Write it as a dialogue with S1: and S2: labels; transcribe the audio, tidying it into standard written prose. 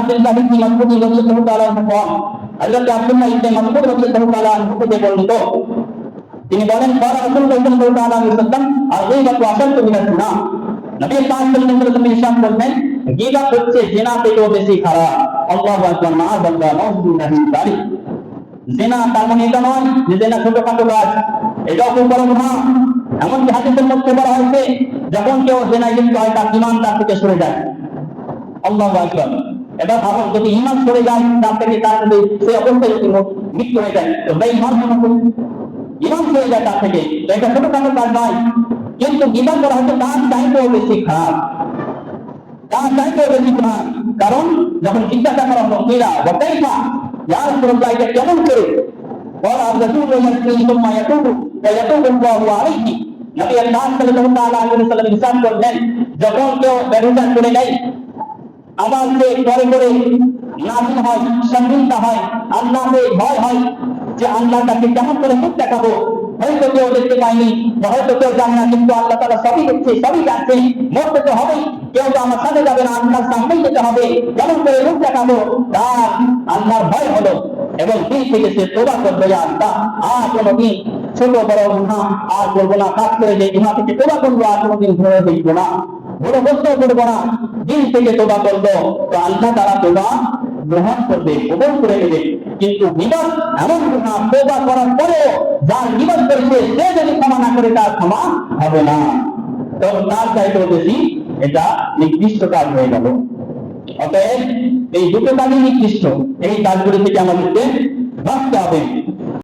S1: আব্দুল্লাহ ইবনে মাসউদ রাদিয়াল্লাহু তাআলা আনহু হযরত আব্দুল্লাহ ইবনে মাসউদ রাদিয়াল্লাহু তাআলা আনহু থেকে বর্ণিত, তিনি বলেন ক্বালা রাসূলুল্লাহ সাল্লাল্লাহু তাআলা আলাইহি ওয়াসাল্লাম আল-গীবাতু আশাদ্দু মিনাজ জিনা। নবী পাক সাল্লাল্লাহু আলাইহি ওয়াসাল্লাম ইরশাদ করলেন, গীবাত হচ্ছে জিনা থেকেও বেশি খারাপ। আল্লাহু আকবার, মাআযাল্লাহ, নাউযুবিল্লাহি মিন যালিক। জিনা তার মানে এটা নয় যে জিনা ছোটখাটো কাজ, এটাও খুব বড় গুনাহ। এমনকি হাদিসের মধ্যে বলা হয়েছে যখন কেউ জিনায় লিপ্ত হয় তার ঈমান তার থেকে সরে যায়। আল্লাহু আকবার। এটা ভাবুন, যদি ঈমান সরে যায় তার থেকে, তার যদি সেই অবস্থায় যদি মৃত্যু হয়ে যায় তো বেঈমান ঈমান সরে যায় তার থেকে, তো এটা ছোটখাটো কাজ নয়। কিন্তু গীবত করা হচ্ছে তার চাইতেও বেশি খারাপ, তার চাইতেও বেশি খারাপ। কারণ যখন জিজ্ঞাসা করা হলো কিরা ওয়াকাইফা ইয়া রাসূলুল্লাহ, এটা কেমন করে? বলা রাসূলুল্লাহ সাল্লাল্লাহু আলাইহি ওয়াসাল্লাম নবী আল্লাহ সাল্লাল্লাহু আলাইহি ওয়াসাল্লাম ইরশাদ করলেন, যখন কেউ ব্যভিচার করে নেয় আবার সে পরে করে নাযিল হয়, শর্মিন্দা হয়, আল্লাহকে ভয় হয় যে আল্লাহর কাছে কেমন করে মুখ দেখাবো। হয়তো কেউ দেখতে পায়নি, হয়তো কেউ জানে না, কিন্তু আল্লাহ তাআলা সবই দেখছে, সবই জানছে। মরতে তো হবেই, কেউ তো আমার সাথে যাবে না, আল্লাহর সামনেই যেতে হবে। কেমন করে মুখ দেখাবো? তার আল্লাহর ভয় হলো এবং দিন থেকে সে তওবা করবে, আল্লাহ আর কোনোদিন ছোট বড় গুনাহ আর করবো না, খাস করে যে গুনাহ থেকে তওবা করবো আর কোনোদিন ঘুরে দেখবো না, বড় বস্তু করবো না, দিন থেকে তওবা করবো, তো আল্লাহ তাআলা তওবা গ্রহণ করবে, কবুল করে নেবে। কিন্তু গীবত এমন গুনাহ, তওবা করার পরেও যার গীবত করেছে সে যদি ক্ষমা না করে তার ক্ষমা হবে না, তো তার চাইতেও বেশি এটা নিকৃষ্ট কাজ হয়ে গেল। অতএব এই দুটো কাজই নিকৃষ্ট, এই কাজগুলি থেকে আমাদেরকে বাঁচতে হবে।